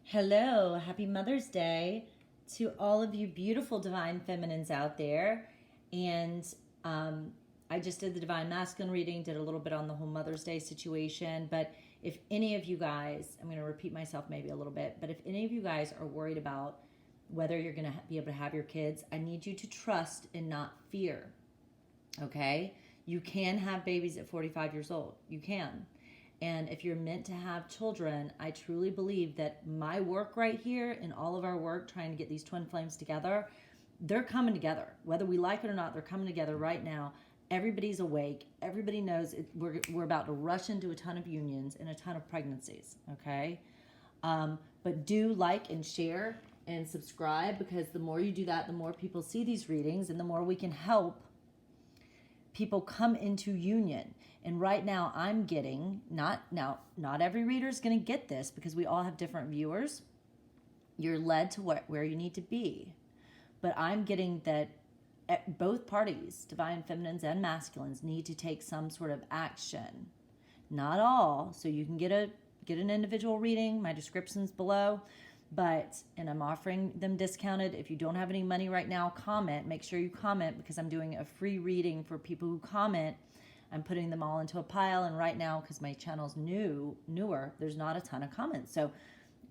Hello, happy Mother's Day to all of you beautiful divine feminines out there. And I just did the divine masculine reading, did a little bit on the whole Mother's Day situation. But if any of you guys, I'm going to repeat myself maybe a little bit, but if any of you guys are worried about whether you're going to be able to have your kids, I need you to trust and not fear. Okay? You can have babies at 45 years old. You can. And if you're meant to have children, I truly believe that my work right here and all of our work trying to get these twin flames together, they're coming together. Whether we like it or not, they're coming together right now. Everybody's awake. Everybody knows we're about to rush into a ton of unions and a ton of pregnancies, okay? But do like and share and subscribe, because the more you do that, the more people see these readings and the more we can help people come into union. And right now I'm getting, not every reader is going to get this because we all have different viewers. You're led to where you need to be. But I'm getting that both parties, divine feminines and masculines, need to take some sort of action. Not all, so you can get an individual reading. My description's below. And I'm offering them discounted. If you don't have any money right now, comment. Make sure you comment, because I'm doing a free reading for people who comment. I'm putting them all into a pile, and right now, because my channel's newer, there's not a ton of comments. So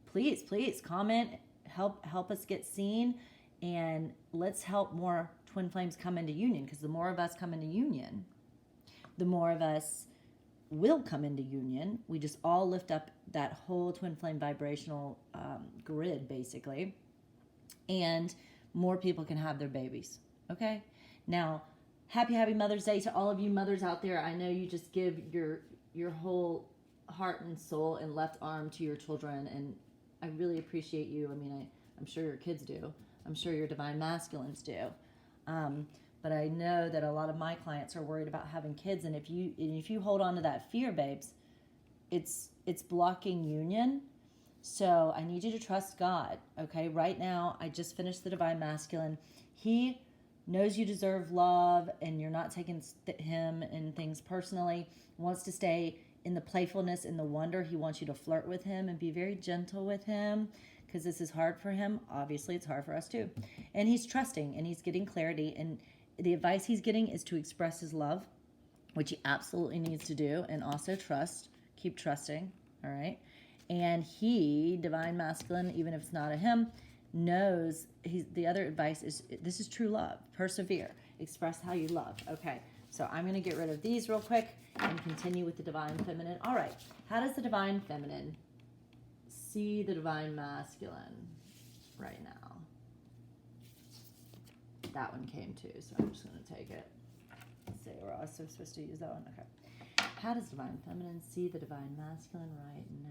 please comment, help us get seen, and let's help more twin flames come into union, because the more of us come into union, the more of us will come into union. We just all lift up that whole twin flame vibrational grid, basically, and more people can have their babies. Okay? Now, happy Mother's Day to all of you mothers out there. I know you just give your whole heart and soul and left arm to your children, and I really appreciate you. I mean, I'm sure your kids do. I'm sure your divine masculines do. But I know that a lot of my clients are worried about having kids, and if you hold on to that fear, babes, it's blocking union. So I need you to trust God. Okay, right now I just finished the divine masculine. He knows you deserve love, and you're not taking him and things personally. Wants to stay in the playfulness and the wonder. He wants you to flirt with him and be very gentle with him, because this is hard for him. Obviously, it's hard for us too. And he's trusting, and he's getting clarity, and the advice he's getting is to express his love, which he absolutely needs to do, and also trust. Keep trusting, all right? And he, divine masculine, even if it's not a him, knows the other advice is, this is true love. Persevere. Express how you love. Okay, so I'm going to get rid of these real quick and continue with the divine feminine. All right, how does the divine feminine see the divine masculine right now? That one came too, so I'm just going to take it. Let's see, we're also supposed to use that one. Okay. How does divine feminine see the divine masculine right now?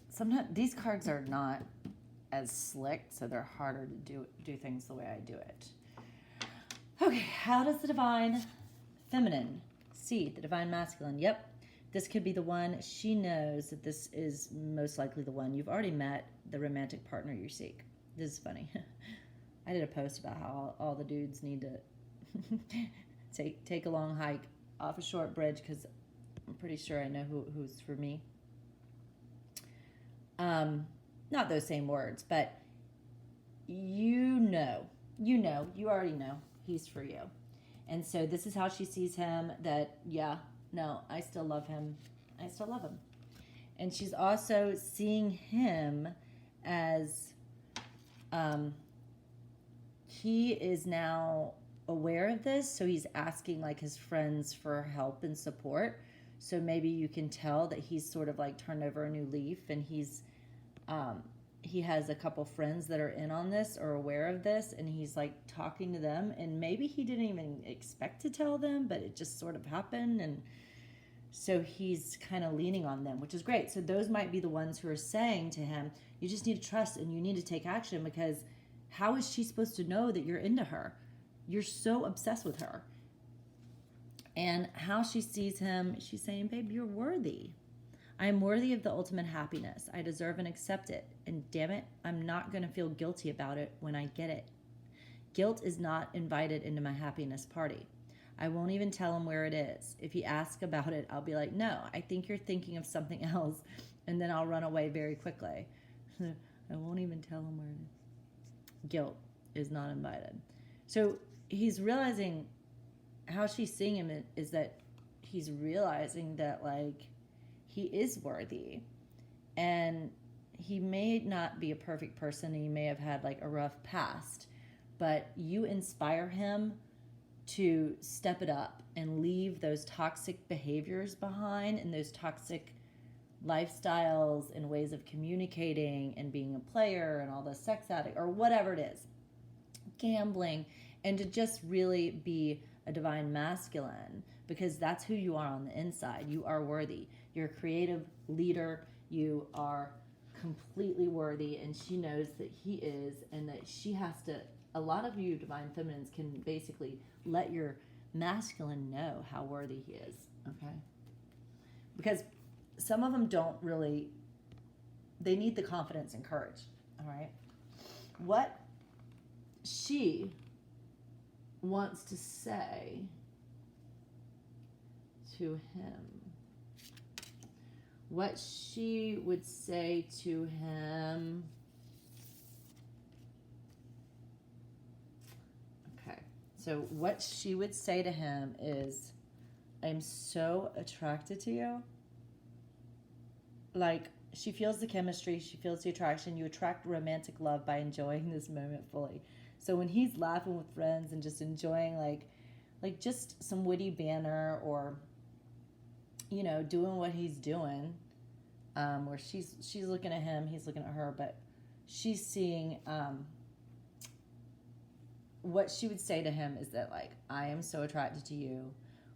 Sometimes these cards are not as slick, so they're harder to do things the way I do it. Okay, how does the divine feminine see the divine masculine? Yep, this could be the one. She knows that this is most likely the one. You've already met the romantic partner you seek. This is funny. I did a post about how all the dudes need to take a long hike off a short bridge, because I'm pretty sure I know who's for me. Not those same words, but you already know he's for you. And so this is how she sees him, that, yeah, no, I still love him. I still love him. And she's also seeing him as he is now aware of this, so he's asking like his friends for help and support. So maybe you can tell that he's sort of like turned over a new leaf, and he has a couple friends that are in on this or aware of this, and he's like talking to them, and maybe he didn't even expect to tell them, but it just sort of happened, and so he's kind of leaning on them, which is great. So those might be the ones who are saying to him, you just need to trust and you need to take action, because how is she supposed to know that you're into her? You're so obsessed with her. And how she sees him, she's saying, babe, you're worthy. I am worthy of the ultimate happiness. I deserve and accept it. And damn it, I'm not going to feel guilty about it when I get it. Guilt is not invited into my happiness party. I won't even tell him where it is. If he asks about it, I'll be like, no, I think you're thinking of something else. And then I'll run away very quickly. I won't even tell him where it is. Guilt is not invited. So he's realizing how she's seeing him is that he's realizing that, like, he is worthy. And he may not be a perfect person. He may have had, like, a rough past. But you inspire him to step it up and leave those toxic behaviors behind and those toxic lifestyles and ways of communicating and being a player and all the sex addict or whatever it is, gambling, and to just really be a divine masculine, because that's who you are on the inside. You are worthy. You're a creative leader. You are completely worthy, and she knows that he is, and that she has to. A lot of you divine feminines can basically let your masculine know how worthy he is, okay? Because some of them don't really, they need the confidence and courage, all right? What she wants to say to him, what she would say to him. So what she would say to him is, I'm so attracted to you. Like, she feels the chemistry, she feels the attraction. You attract romantic love by enjoying this moment fully. So when he's laughing with friends and just enjoying like just some witty banter, or, you know, doing what he's doing, where she's looking at him, he's looking at her, but she's seeing, what she would say to him is that, like, I am so attracted to you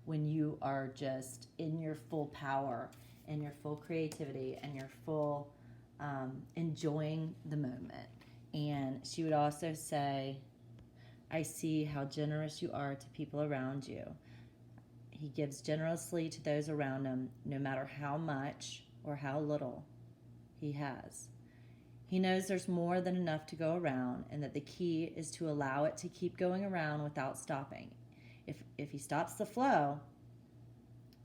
when you are just in your full power and your full creativity and your full enjoying the moment. And she would also say, I see how generous you are to people around you. He gives generously to those around him, no matter how much or how little he has. He knows there's more than enough to go around, and that the key is to allow it to keep going around without stopping. If he stops the flow,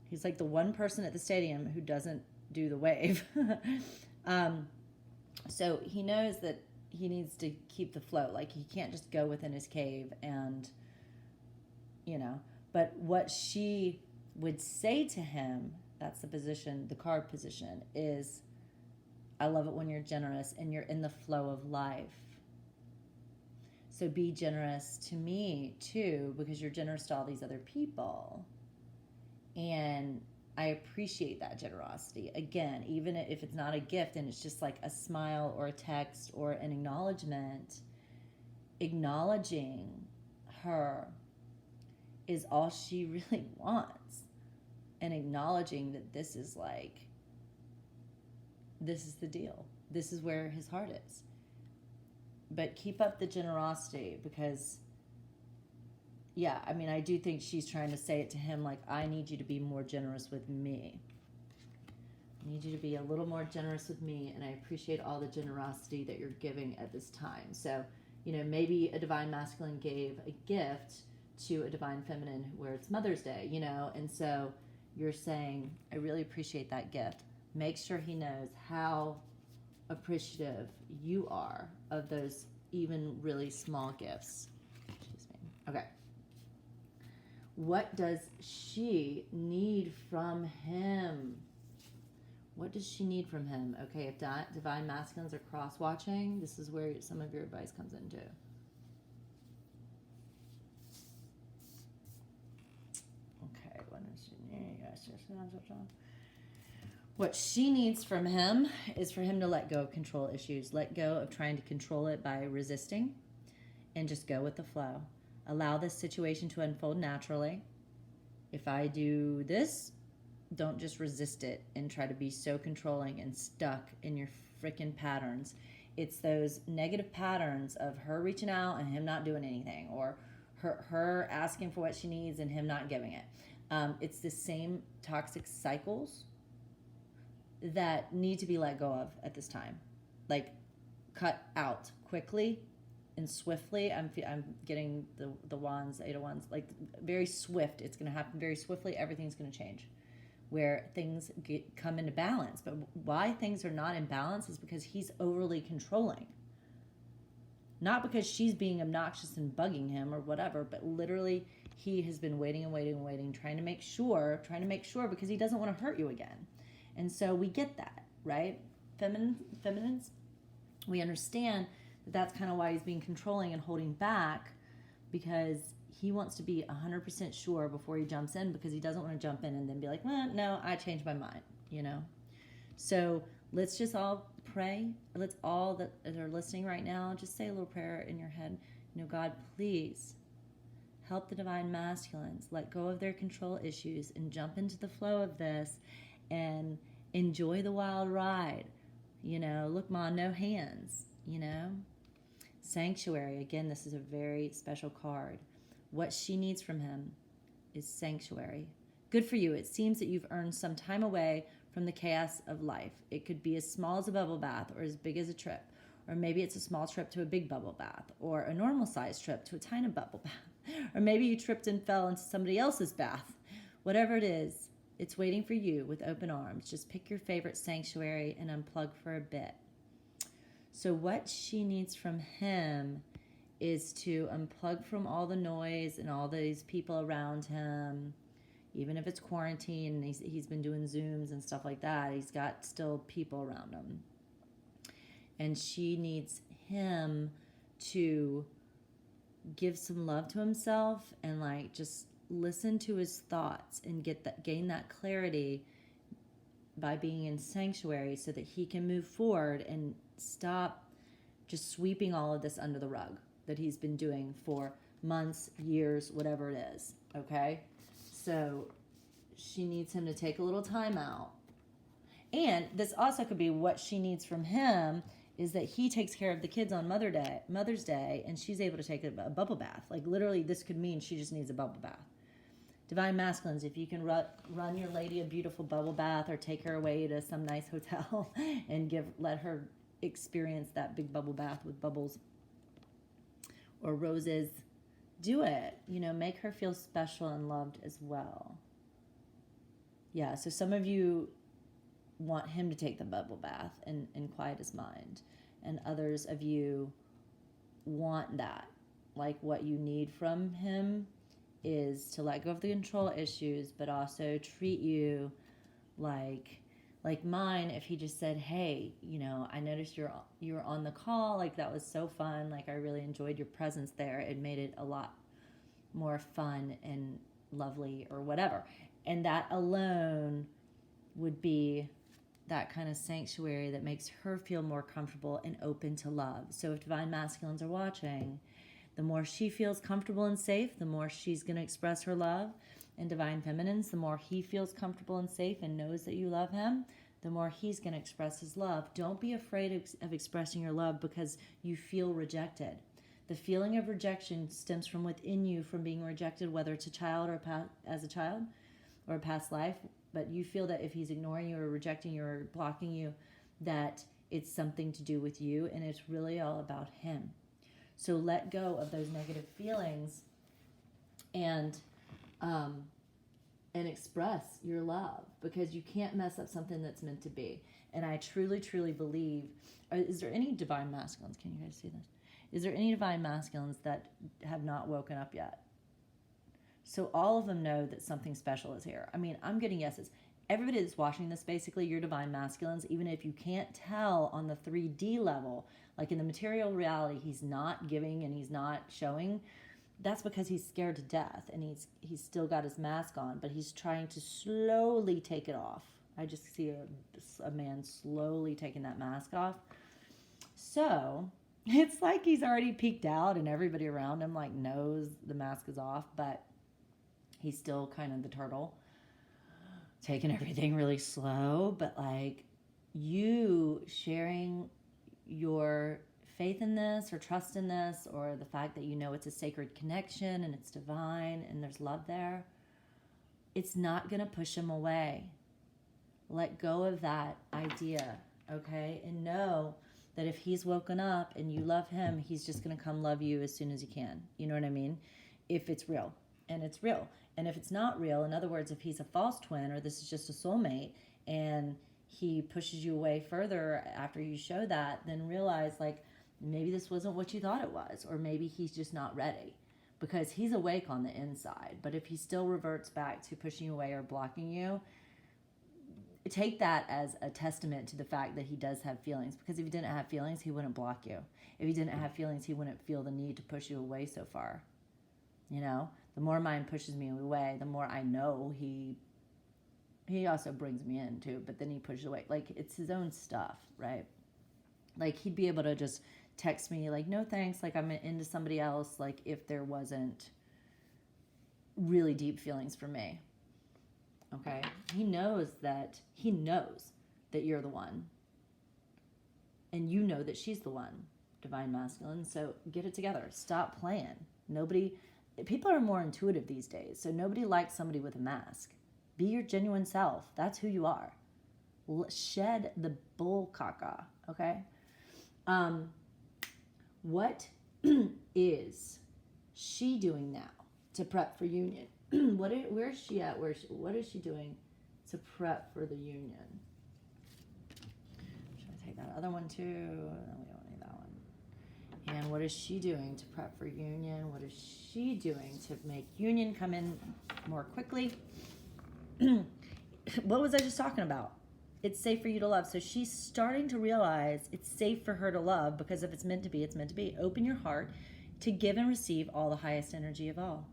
he's like the one person at the stadium who doesn't do the wave. So he knows that he needs to keep the flow. Like, he can't just go within his cave and, you know. But what she would say to him, that's the position, the card position, is, I love it when you're generous and you're in the flow of life. So be generous to me too, because you're generous to all these other people. And I appreciate that generosity. Again, even if it's not a gift and it's just like a smile or a text or an acknowledgement, acknowledging her is all she really wants. And acknowledging that this is like, this is the deal. This is where his heart is. But keep up the generosity, because, yeah, I mean, I do think she's trying to say it to him, like, I need you to be more generous with me. I need you to be a little more generous with me, and I appreciate all the generosity that you're giving at this time. So, you know, maybe a divine masculine gave a gift to a divine feminine where it's Mother's Day, you know, and so you're saying, I really appreciate that gift. Make sure he knows how appreciative you are of those even really small gifts. Excuse me. Okay. What does she need from him? What does she need from him? Okay, if divine masculines are cross-watching, this is where some of your advice comes into. Okay, what does she need? What she needs from him is for him to let go of control issues. Let go of trying to control it by resisting, and just go with the flow. Allow this situation to unfold naturally. If I do this, don't just resist it and try to be so controlling and stuck in your freaking patterns. It's those negative patterns of her reaching out and him not doing anything, or her asking for what she needs and him not giving it. It's the same toxic cycles that need to be let go of at this time. Like, cut out quickly and swiftly. I'm getting the wands, 8 of Wands, like very swift. It's going to happen very swiftly. Everything's going to change, where things come into balance. But why things are not in balance is because he's overly controlling. Not because she's being obnoxious and bugging him or whatever, but literally he has been waiting and waiting and waiting, trying to make sure because he doesn't want to hurt you again. And so we get that, right? Feminines, we understand that that's kind of why he's being controlling and holding back, because he wants to be 100% sure before he jumps in, because he doesn't want to jump in and then be like, well, no, I changed my mind, you know? So let's just all pray. Let's all that are listening right now, just say a little prayer in your head. You know, God, please help the divine masculines let go of their control issues and jump into the flow of this and enjoy the wild ride. You know, look, Ma, no hands, you know. Sanctuary. Again, this is a very special card. What she needs from him is sanctuary. Good for you. It seems that you've earned some time away from the chaos of life. It could be as small as a bubble bath or as big as a trip. Or maybe it's a small trip to a big bubble bath, or a normal sized trip to a tiny bubble bath. Or maybe you tripped and fell into somebody else's bath. Whatever it is, it's waiting for you with open arms. Just pick your favorite sanctuary and unplug for a bit. So what she needs from him is to unplug from all the noise and all these people around him. Even if it's quarantine and he's been doing Zooms and stuff like that, he's got still people around him. And she needs him to give some love to himself and like just listen to his thoughts and gain that clarity by being in sanctuary, so that he can move forward and stop just sweeping all of this under the rug that he's been doing for months, years, whatever it is. Okay? So she needs him to take a little time out. And this also could be what she needs from him is that he takes care of the kids on Mother's Day, and she's able to take a bubble bath. Like literally, this could mean she just needs a bubble bath. Divine masculines, if you can run your lady a beautiful bubble bath, or take her away to some nice hotel and let her experience that big bubble bath with bubbles or roses, do it. You know, make her feel special and loved as well. Yeah, so some of you want him to take the bubble bath and quiet his mind, and others of you want that. Like, what you need from him is to let go of the control issues, but also treat you like mine. If he just said, hey, you know, I noticed you were on the call, like that was so fun, like I really enjoyed your presence there, it made it a lot more fun and lovely, or whatever. And that alone would be that kind of sanctuary that makes her feel more comfortable and open to love. So if divine masculines are watching, the more she feels comfortable and safe, the more she's going to express her love. And divine feminines, the more he feels comfortable and safe and knows that you love him, the more he's going to express his love. Don't be afraid of expressing your love because you feel rejected. The feeling of rejection stems from within you, from being rejected, whether it's a child or as a child or a past life. But you feel that if he's ignoring you or rejecting you or blocking you, that it's something to do with you, and it's really all about him. So let go of those negative feelings and express your love, because you can't mess up something that's meant to be. And I truly, truly believe, is there any divine masculines? Can you guys see this? Is there any divine masculines that have not woken up yet? So all of them know that something special is here. I mean, I'm getting yeses. Everybody that's watching this, basically, you're divine masculines, even if you can't tell on the 3D level. Like in the material reality, he's not giving and he's not showing. That's because he's scared to death, and he's still got his mask on, but he's trying to slowly take it off. I just see a man slowly taking that mask off. So it's like he's already peeked out, and everybody around him like knows the mask is off, but he's still kind of the turtle, taking everything really slow. But like, you sharing your faith in this or trust in this, or the fact that you know it's a sacred connection and it's divine and there's love there, it's not going to push him away. Let go of that idea, okay? And know that if he's woken up and you love him, he's just going to come love you as soon as he can. You know what I mean? If it's real. And it's real. And if it's not real, in other words, if he's a false twin or this is just a soulmate and he pushes you away further after you show that, then realize like maybe this wasn't what you thought it was, or maybe he's just not ready because he's awake on the inside. But if he still reverts back to pushing you away or blocking you, take that as a testament to the fact that he does have feelings, because if he didn't have feelings, he wouldn't block you. If he didn't have feelings, he wouldn't feel the need to push you away so far. You know, the more mine pushes me away, the more I know he also brings me in too, but then he pushes away. Like, it's his own stuff, right? Like, he'd be able to just text me like, no thanks, like I'm into somebody else, like if there wasn't really deep feelings for me. Okay? He knows that you're the one. And you know that she's the one, divine masculine. So get it together. Stop playing. People are more intuitive these days, so nobody likes somebody with a mask. Be your genuine self. That's who you are. Shed the bull caca, okay? What is she doing now to prep for union? Where is she at? What is she doing to prep for the union? Should I take that other one too? No, we don't need that one. And what is she doing to prep for union? What is she doing to make union come in more quickly? What was I just talking about? It's safe for you to love. So she's starting to realize it's safe for her to love, because if it's meant to be, it's meant to be. Open your heart to give and receive all the highest energy of all.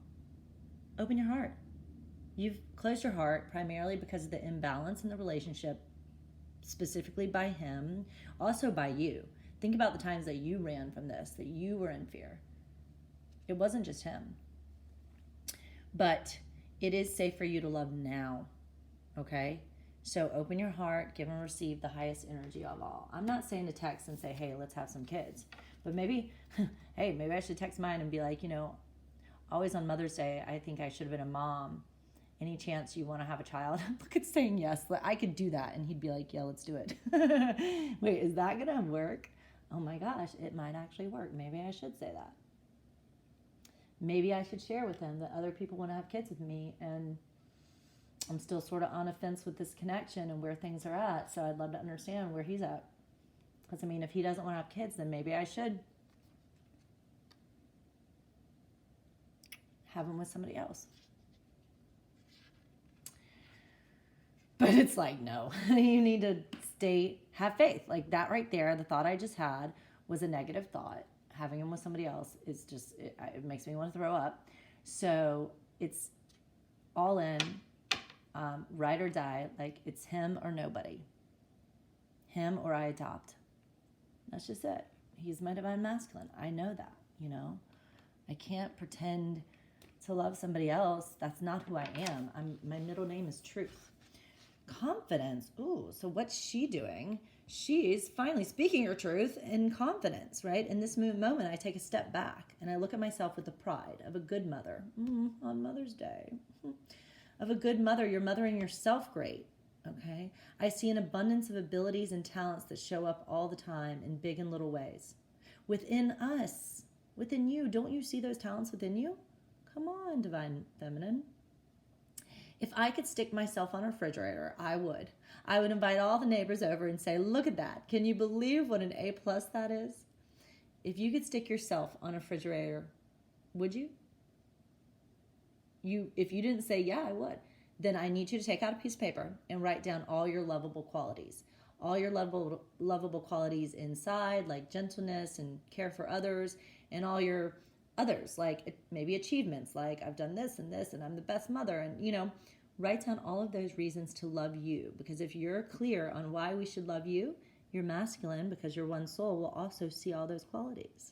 Open your heart. You've closed your heart primarily because of the imbalance in the relationship, specifically by him, also by you. Think about the times that you ran from this, that you were in fear. It wasn't just him. But it is safe for you to love now, okay? So open your heart, give and receive the highest energy of all. I'm not saying to text and say, hey, let's have some kids. But maybe, hey, maybe I should text mine and be like, you know, always on Mother's Day, I think I should have been a mom. Any chance you want to have a child? Look at saying yes. I could do that. And he'd be like, yeah, let's do it. Wait, is that going to work? Oh my gosh, it might actually work. Maybe I should say that. Maybe I should share with him that other people want to have kids with me, and I'm still sort of on a fence with this connection and where things are at. So I'd love to understand where he's at. Because, I mean, if he doesn't want to have kids, then maybe I should have him with somebody else. But it's like, no, you need to have faith. Like that right there, the thought I just had was a negative thought. Having him with somebody else is just, it makes me want to throw up. So it's all in, ride or die. Like, it's him or nobody. Him or I adopt. That's just it. He's my divine masculine. I know that, you know. I can't pretend to love somebody else. That's not who I am. My middle name is Truth. Confidence. Ooh, so what's she doing? She's finally speaking her truth in confidence, right? In this moment, I take a step back and I look at myself with the pride of a good mother on Mother's Day. Of a good mother, you're mothering yourself great, okay? I see an abundance of abilities and talents that show up all the time in big and little ways. Within us, within you, don't you see those talents within you? Come on, divine feminine. If I could stick myself on a refrigerator, I would. I would invite all the neighbors over and say, look at that. Can you believe what an A+ that is? If you could stick yourself on a refrigerator, would you? If you didn't say, yeah, I would, then I need you to take out a piece of paper and write down all your lovable qualities. All your lovable qualities inside, like gentleness and care for others, and all your others, like maybe achievements, like I've done this and this and I'm the best mother, and you know, write down all of those reasons to love you, because if you're clear on why we should love you, you're masculine, because your one soul will also see all those qualities.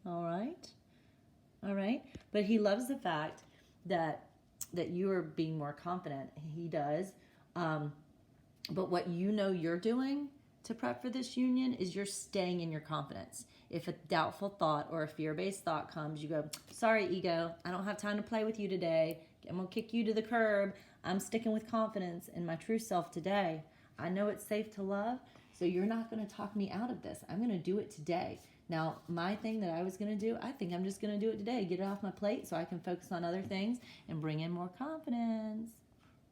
All right, but he loves the fact that you are being more confident. He does, but what you know you're doing to prep for this union is you're staying in your confidence. If a doubtful thought or a fear-based thought comes, you go, sorry, ego, I don't have time to play with you today. I'm going to kick you to the curb. I'm sticking with confidence in my true self today. I know it's safe to love, so you're not going to talk me out of this. I'm going to do it today. Now, my thing that I was going to do, I think I'm just going to do it today. Get it off my plate so I can focus on other things and bring in more confidence.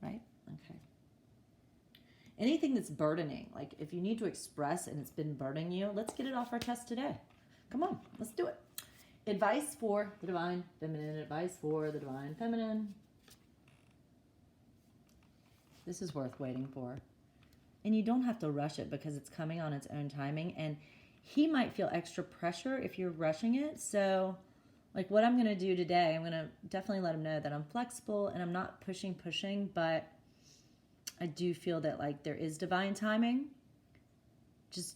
Right? Okay. Anything that's burdening, like if you need to express and it's been burdening you, let's get it off our chest today. Come on, let's do it. Advice for the Divine Feminine. Advice for the Divine Feminine. This is worth waiting for. And you don't have to rush it because it's coming on its own timing. And he might feel extra pressure if you're rushing it. So, like what I'm going to do today, I'm going to definitely let him know that I'm flexible and I'm not pushing, but I do feel that like there is divine timing. Just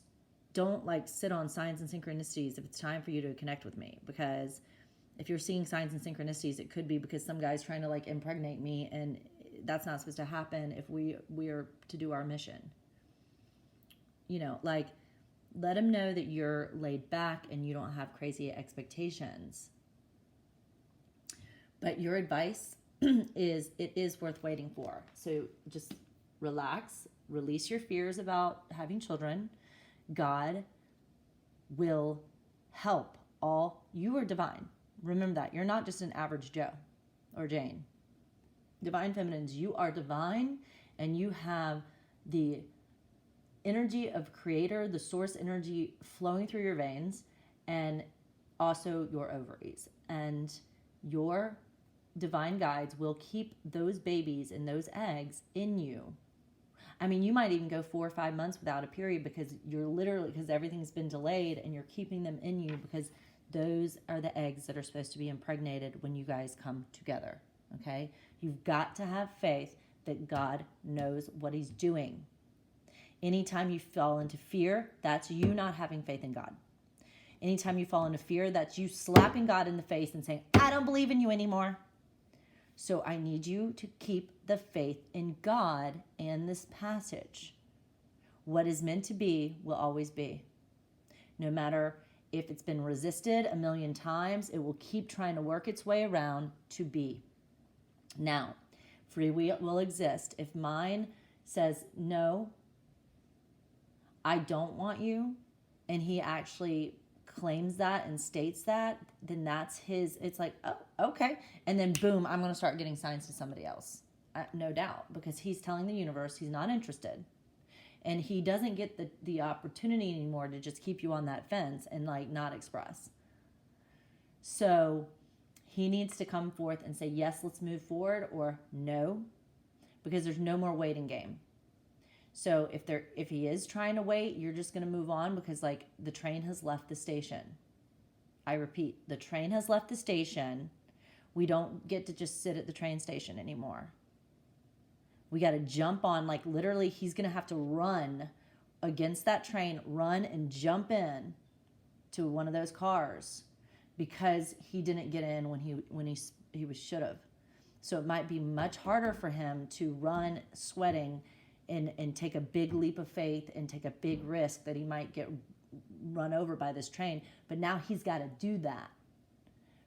don't like sit on signs and synchronicities if it's time for you to connect with me, because if you're seeing signs and synchronicities, it could be because some guy's trying to like impregnate me, and that's not supposed to happen if we are to do our mission. You know, like let him know that you're laid back and you don't have crazy expectations. But your advice is it is worth waiting for. So just relax, release your fears about having children. God will help all. You are divine. Remember that. You're not just an average Joe or Jane. Divine feminines, you are divine, and you have the energy of creator, the source energy flowing through your veins, and also your ovaries. And your divine guides will keep those babies and those eggs in you. I mean, you might even go 4 or 5 months without a period because because everything's been delayed, and you're keeping them in you because those are the eggs that are supposed to be impregnated when you guys come together. Okay? You've got to have faith that God knows what he's doing. Anytime you fall into fear, that's you not having faith in God. Anytime you fall into fear, that's you slapping God in the face and saying, I don't believe in you anymore. So I need you to keep the faith in God and this passage. What is meant to be will always be. No matter if it's been resisted a million times, it will keep trying to work its way around to be. Now, free will exist. If mine says, no, I don't want you, and he actually claims that and states that, then that's his, it's like, oh, okay. And then boom, I'm going to start getting signs to somebody else. No doubt, because he's telling the universe he's not interested. And he doesn't get the opportunity anymore to just keep you on that fence and like not express. So he needs to come forth and say, yes, let's move forward, or no, because there's no more waiting game. So if he is trying to wait, you're just going to move on because like the train has left the station. I repeat, the train has left the station. We don't get to just sit at the train station anymore. We got to jump on, like literally he's going to have to run against that train, run and jump in to one of those cars because he didn't get in when he should have. So it might be much harder for him to run sweating and take a big leap of faith and take a big risk that he might get run over by this train. But now he's got to do that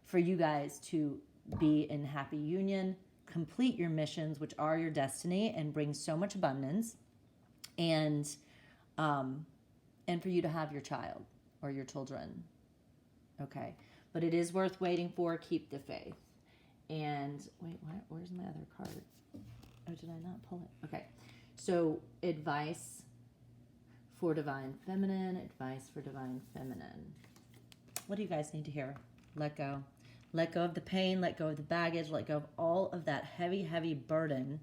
for you guys to be in happy union, complete your missions, which are your destiny, and bring so much abundance, and for you to have your child or your children. Okay, but it is worth waiting for. Keep the faith. And wait, where's my other card? Oh, did I not pull it? Okay. So, advice for Divine Feminine, advice for Divine Feminine. What do you guys need to hear? Let go. Let go of the pain, let go of the baggage, let go of all of that heavy, heavy burden.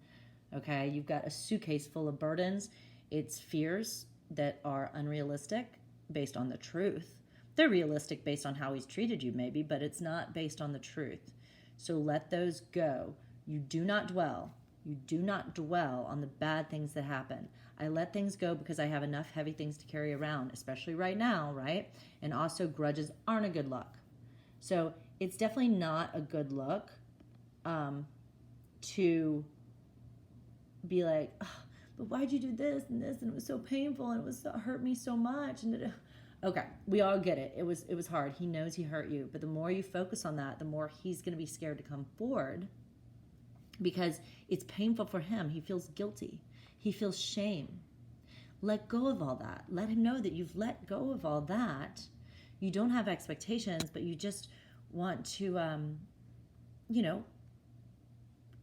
Okay, you've got a suitcase full of burdens. It's fears that are unrealistic based on the truth. They're realistic based on how he's treated you maybe, but it's not based on the truth. So let those go. You do not dwell. You do not dwell on the bad things that happen. I let things go because I have enough heavy things to carry around, especially right now, right? And also grudges aren't a good look. So it's definitely not a good look to be like, oh, but why'd you do this and this? And it was so painful and it hurt me so much. And okay, we all get it. It was hard. He knows he hurt you. But the more you focus on that, the more he's going to be scared to come forward. because it's painful for him. He feels guilty. He feels shame. Let go of all that. Let him know that you've let go of all that. You don't have expectations, but you just want to,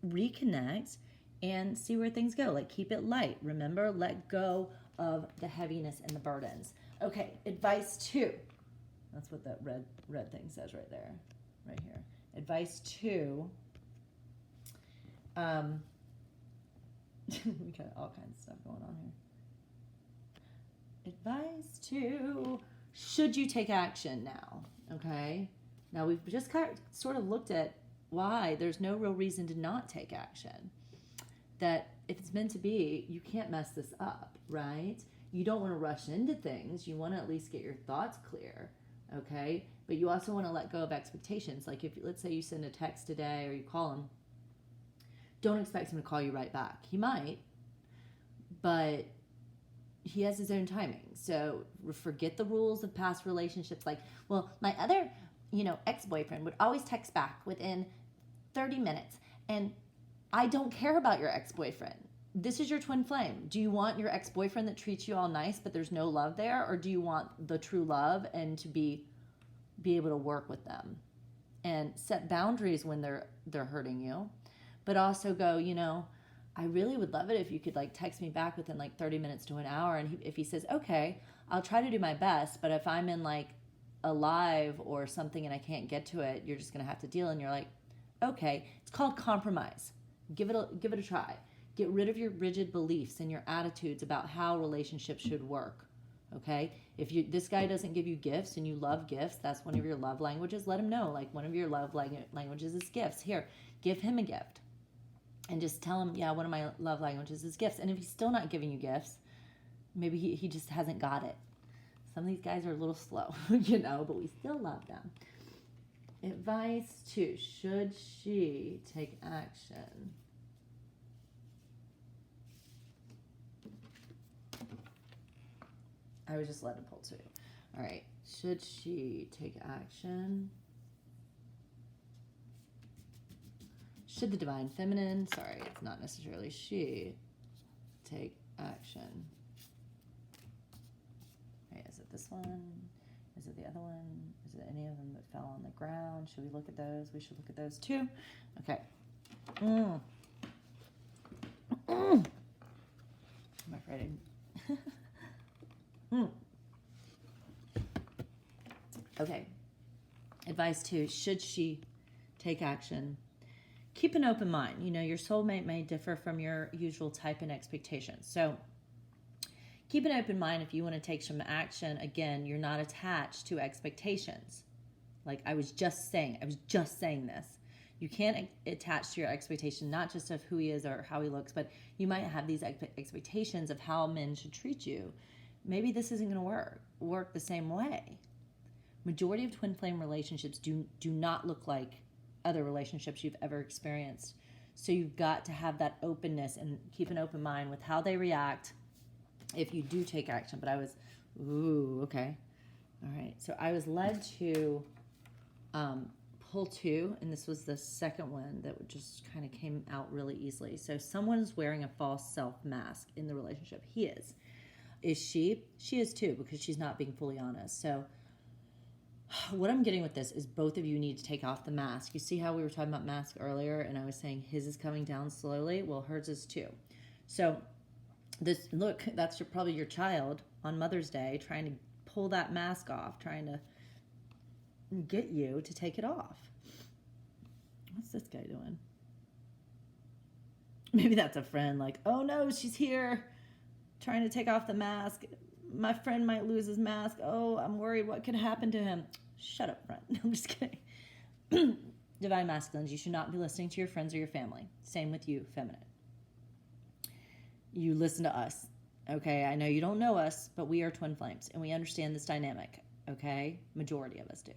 reconnect and see where things go. Like, keep it light. Remember, let go of the heaviness and the burdens. Okay, advice 2. That's what that red thing says right there, right here. Advice 2. We got all kinds of stuff going on here. Advice 2. Should you take action now? Okay. Now we've just sort of looked at why there's no real reason to not take action. That if it's meant to be, you can't mess this up, right? You don't want to rush into things. You want to at least get your thoughts clear, okay? But you also want to let go of expectations. Like, if, let's say you send a text today or you call him, don't expect him to call you right back. He might, but he has his own timing. So forget the rules of past relationships. Like, well, my other, ex-boyfriend would always text back within 30 minutes. And I don't care about your ex-boyfriend. This is your twin flame. Do you want your ex-boyfriend that treats you all nice, but there's no love there? Or do you want the true love and to be able to work with them and set boundaries when they're hurting you? But also go, I really would love it if you could text me back within 30 minutes to an hour. And if he says, okay, I'll try to do my best. But if I'm in a live or something and I can't get to it, you're just going to have to deal. And you're like, okay, it's called compromise. Give it a try. Get rid of your rigid beliefs and your attitudes about how relationships should work. Okay. If this guy doesn't give you gifts and you love gifts, that's one of your love languages. Let him know, one of your love languages is gifts. Here, give him a gift. And just tell him, yeah, one of my love languages is gifts. And if he's still not giving you gifts, maybe he just hasn't got it. Some of these guys are a little slow, but we still love them. Advice 2, should she take action? I was just letting it pull 2. All right, should she take action? Should the divine feminine, it's not necessarily she, take action? Okay, is it this one? Is it the other one? Is it any of them that fell on the ground? Should we look at those? We should look at those too. Okay. I'm afraid. Okay. Advice 2, should she take action? Keep an open mind. Your soulmate may differ from your usual type and expectations. So keep an open mind if you want to take some action. Again, you're not attached to expectations. Like I was just saying this. You can't attach to your expectation, not just of who he is or how he looks, but you might have these expectations of how men should treat you. Maybe this isn't going to work the same way. Majority of twin flame relationships do not look like other relationships you've ever experienced. So you've got to have that openness and keep an open mind with how they react if you do take action. But okay. All right. So I was led to pull 2, and this was the second one that just kind of came out really easily. So someone is wearing a false self mask in the relationship. He is. Is she? She is too, because she's not being fully honest. So what I'm getting with this is both of you need to take off the mask. You see how we were talking about mask earlier, and I was saying his is coming down slowly? Well, hers is too. So that's probably your child on Mother's Day trying to pull that mask off, trying to get you to take it off. What's this guy doing? Maybe that's a friend, oh no, she's here, trying to take off the mask. My friend might lose his mask. Oh, I'm worried. What could happen to him? Shut up, friend. I'm just kidding. Divine masculines, you should not be listening to your friends or your family. Same with you, feminine. You listen to us, okay? I know you don't know us, but we are twin flames, and we understand this dynamic, okay? Majority of us do.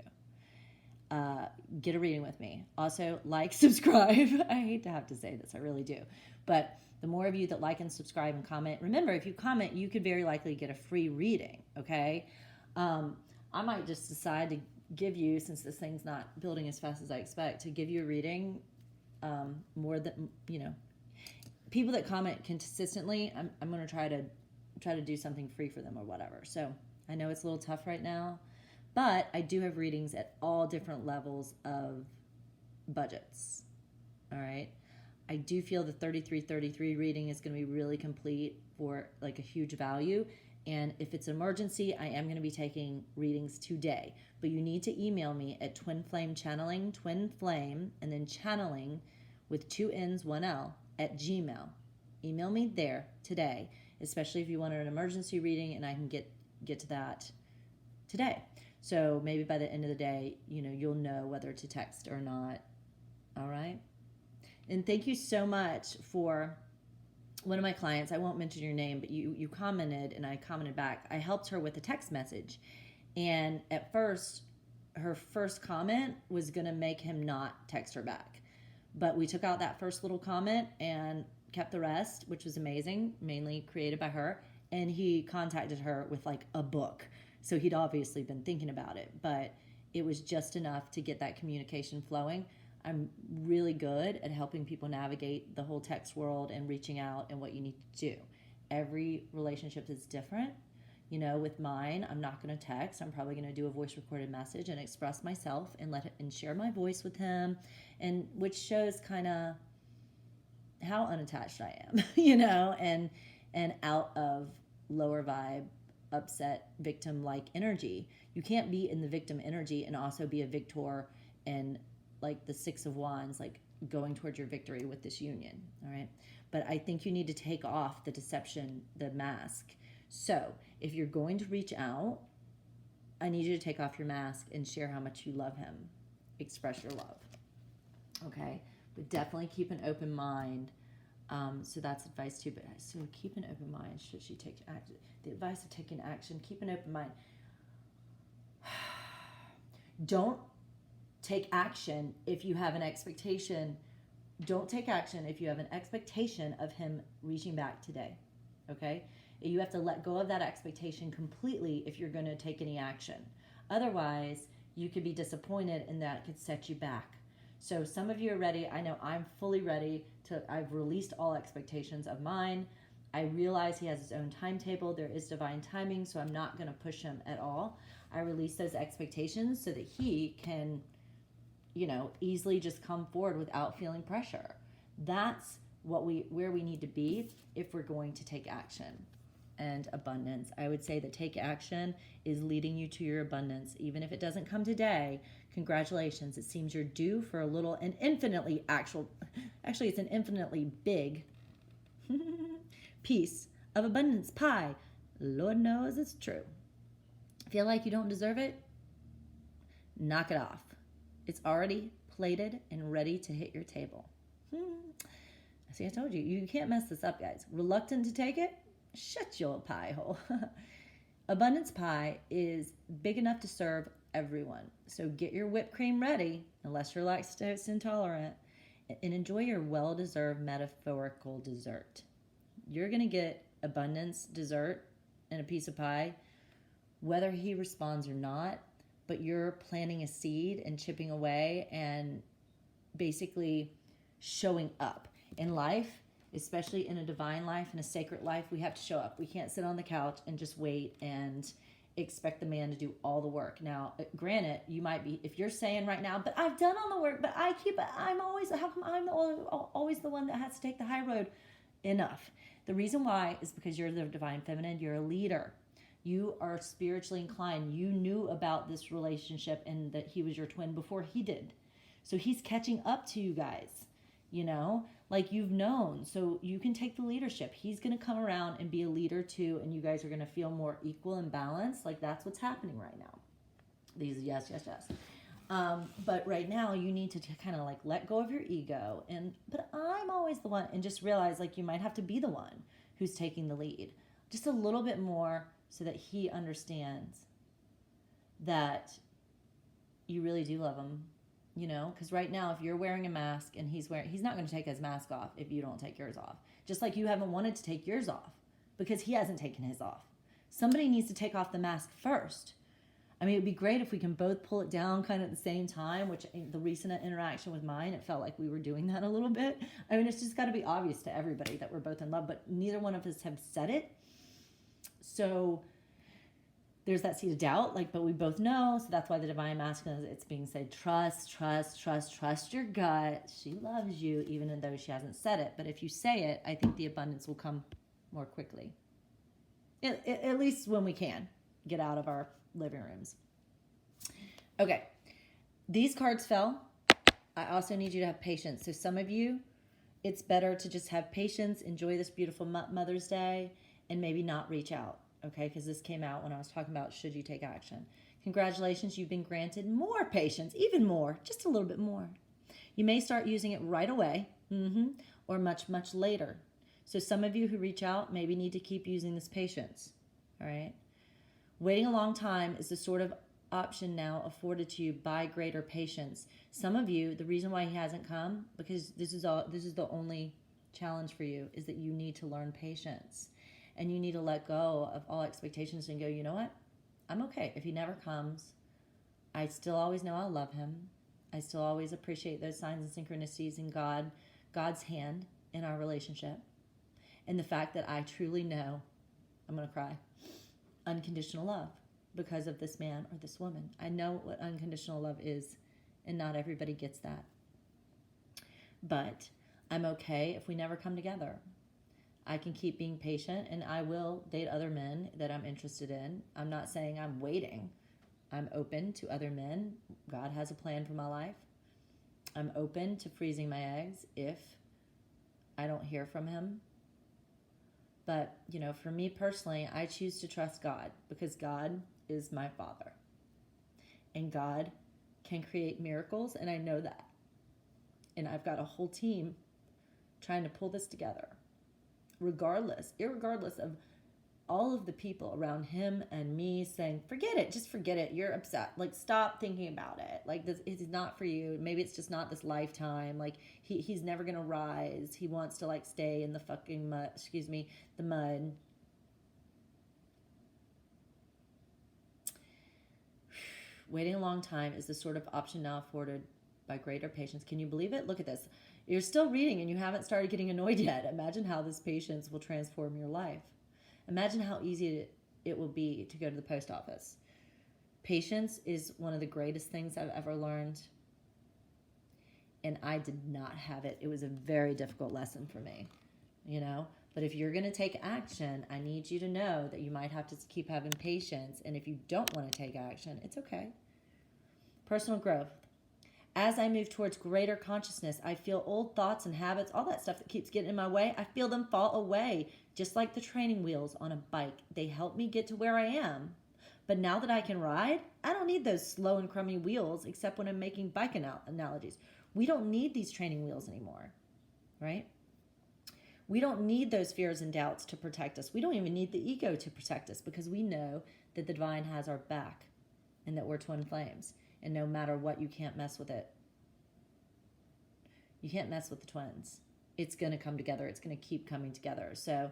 Get a reading with me. Also, subscribe. I hate to have to say this. I really do. But the more of you that like and subscribe and comment, remember, if you comment, you could very likely get a free reading, okay? I might just decide to give you, since this thing's not building as fast as I expect, to give you a reading more than, people that comment consistently, I'm going to try to do something free for them or whatever. So I know it's a little tough right now, but I do have readings at all different levels of budgets. All right. I do feel the 3333 reading is going to be really complete for like a huge value. And if it's an emergency, I am going to be taking readings today. But you need to email me at Twin Flame Channeling, Twin Flame, and then channeling with 2 N's, 1 L at Gmail. Email me there today, especially if you want an emergency reading, and I can get to that today. So maybe by the end of the day, you'll know whether to text or not. All right? And thank you so much for one of my clients. I won't mention your name, but you commented, and I commented back. I helped her with a text message. And at first, her first comment was going to make him not text her back. But we took out that first little comment and kept the rest, which was amazing, mainly created by her. And he contacted her with like a book. So he'd obviously been thinking about it, but it was just enough to get that communication flowing. I'm really good at helping people navigate the whole text world and reaching out and what you need to do. Every relationship is different. With mine, I'm not going to text. I'm probably going to do a voice recorded message and express myself and share my voice with him, and which shows kind of how unattached I am, and out of lower vibe, upset, victim-like energy. You can't be in the victim energy and also be a victor and like the 6 of Wands, like going towards your victory with this union. All right. But I think you need to take off the deception, the mask. So if you're going to reach out, I need you to take off your mask and share how much you love him. Express your love. Okay. But definitely keep an open mind. So that's advice too. But so keep an open mind. Should she take action? The advice of taking action, keep an open mind. Don't take action if you have an expectation. Don't take action if you have an expectation of him reaching back today. Okay? You have to let go of that expectation completely if you're going to take any action. Otherwise, you could be disappointed, and that could set you back. So some of you are ready. I know I'm fully ready I've released all expectations of mine. I realize he has his own timetable. There is divine timing, so I'm not going to push him at all. I release those expectations so that he can, easily just come forward without feeling pressure. That's where we need to be if we're going to take action. And abundance. I would say that take action is leading you to your abundance. Even if it doesn't come today, congratulations. It seems you're due for a little, an infinitely actually it's an infinitely big piece of abundance pie. Lord knows it's true. Feel like you don't deserve it? Knock it off. It's already plated and ready to hit your table. See, I told you, you can't mess this up, guys. Reluctant to take it? Shut your pie hole. Abundance pie is big enough to serve everyone. So get your whipped cream ready, unless you're lactose intolerant, and enjoy your well-deserved metaphorical dessert. You're going to get abundance dessert and a piece of pie, whether he responds or not, but you're planting a seed and chipping away and basically showing up. In life, especially in a divine life and a sacred life, we have to show up. We can't sit on the couch and just wait and expect the man to do all the work. Now, granted, you might be, if you're saying right now, but I've done all the work, but I'm always, how come I'm always the one that has to take the high road? Enough. The reason why is because you're the divine feminine. You're a leader. You are spiritually inclined. You knew about this relationship and that he was your twin before he did. So he's catching up to you guys, like you've known. So you can take the leadership. He's going to come around and be a leader too, and you guys are going to feel more equal and balanced. Like that's what's happening right now. These yes. But right now you need to kind of like let go of your ego but I'm always the one, and just realize like you might have to be the one who's taking the lead just a little bit more so that he understands that you really do love him. Because right now, if you're wearing a mask and he's not going to take his mask off if you don't take yours off. Just like you haven't wanted to take yours off because he hasn't taken his off. Somebody needs to take off the mask first. I mean, it'd be great if we can both pull it down kind of at the same time, which the recent interaction with mine, it felt like we were doing that a little bit. I mean, it's just got to be obvious to everybody that we're both in love, but neither one of us have said it. So there's that seed of doubt, like, but we both know. So that's why the divine masculine, it's being said, trust your gut. She loves you, even though she hasn't said it. But if you say it, I think the abundance will come more quickly. At least when we can get out of our living rooms. Okay, these cards fell. I also need you to have patience. So some of you, it's better to just have patience, enjoy this beautiful Mother's Day, and maybe not reach out, okay? Because this came out when I was talking about should you take action. Congratulations, you've been granted more patience, even more, just a little bit more. You may start using it right away, or much, much later. So some of you who reach out maybe need to keep using this patience, all right? Waiting a long time is the sort of option now afforded to you by greater patience. Some of you, the reason why he hasn't come, because this is the only challenge for you, is that you need to learn patience. And you need to let go of all expectations and go, you know what? I'm okay. If he never comes, I still always know I'll love him. I still always appreciate those signs and synchronicities in God's hand in our relationship. And the fact that I truly know, I'm going to cry, unconditional love because of this man or this woman. I know what unconditional love is, and not everybody gets that. But I'm okay if we never come together. I can keep being patient, and I will date other men that I'm interested in. I'm not saying I'm waiting. I'm open to other men. God has a plan for my life. I'm open to freezing my eggs if I don't hear from him. But, you know, for me personally, I choose to trust God because God is my Father. And God can create miracles, and I know that. And I've got a whole team trying to pull this together. Irregardless of all of the people around him and me saying, forget it, just forget it, you're upset. Like, stop thinking about it. Like, this is not for you. Maybe it's just not this lifetime. Like, he's never going to rise. He wants to, like, stay in the fucking mud, the mud. Waiting a long time is the sort of option now afforded by greater patience. Can you believe it? Look at this. You're still reading and you haven't started getting annoyed yet. Imagine how this patience will transform your life. Imagine how easy it will be to go to the post office. Patience is one of the greatest things I've ever learned. And I did not have it. It was a very difficult lesson for me, you know. But if you're going to take action, I need you to know that you might have to keep having patience. And if you don't want to take action, it's okay. Personal growth. As I move towards greater consciousness, I feel old thoughts and habits, all that stuff that keeps getting in my way, I feel them fall away, just like the training wheels on a bike. They help me get to where I am. But now that I can ride, I don't need those slow and crummy wheels except when I'm making bike analogies. We don't need these training wheels anymore, right? We don't need those fears and doubts to protect us. We don't even need the ego to protect us because we know that the divine has our back and that we're twin flames. And no matter what, you can't mess with it. You can't mess with the twins. It's going to come together. It's going to keep coming together. So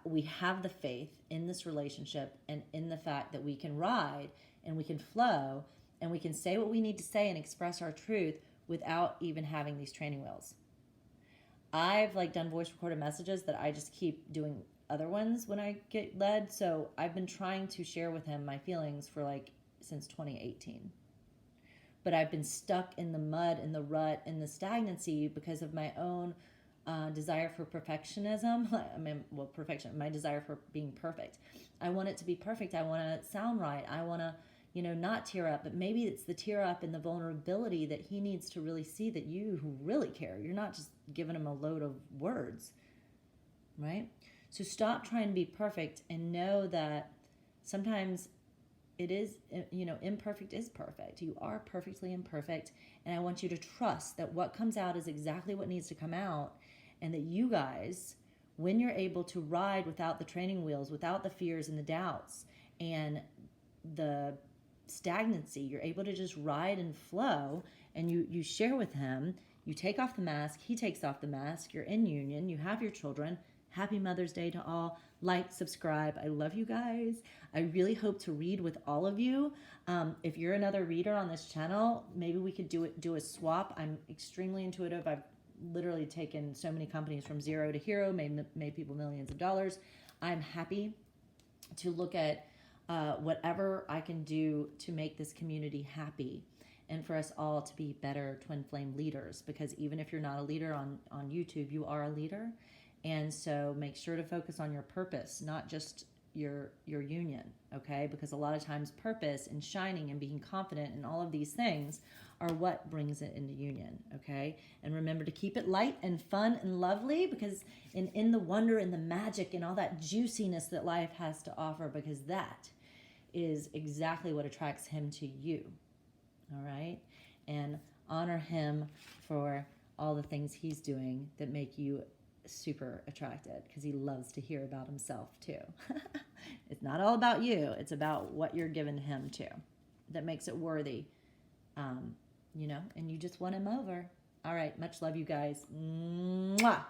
we have the faith in this relationship and in the fact that we can ride and we can flow and we can say what we need to say and express our truth without even having these training wheels. I've done voice recorded messages that I just keep doing other ones when I get led. So I've been trying to share with him my feelings for since 2018. But I've been stuck in the mud, in the rut, in the stagnancy because of my own desire for perfectionism. My desire for being perfect. I want it to be perfect. I want to sound right. I want to, not tear up. But maybe it's the tear up and the vulnerability that he needs to really see that you really care. You're not just giving him a load of words, right? So stop trying to be perfect and know that sometimes it is, imperfect is perfect. You are perfectly imperfect. And I want you to trust that what comes out is exactly what needs to come out. And that you guys, when you're able to ride without the training wheels, without the fears and the doubts and the stagnancy, you're able to just ride and flow. And you share with him, you take off the mask, he takes off the mask, you're in union, you have your children. Happy Mother's Day to all. Like, subscribe. I love you guys. I really hope to read with all of you. If you're another reader on this channel, maybe we could do a swap. I'm extremely intuitive. I've literally taken so many companies from zero to hero, made people millions of dollars. I'm happy to look at whatever I can do to make this community happy and for us all to be better twin flame leaders, because even if you're not a leader on YouTube, you are a leader. And so make sure to focus on your purpose, not just your union, okay? Because a lot of times purpose and shining and being confident and all of these things are what brings it into union, okay? And remember to keep it light and fun and lovely, because in the wonder and the magic and all that juiciness that life has to offer, because that is exactly what attracts him to you, all right? And honor him for all the things he's doing that make you super attracted, because he loves to hear about himself too. It's not all about you. It's about what you're giving him too. That makes it worthy, you know, and you just won him over. All right. Much love, you guys. Mwah.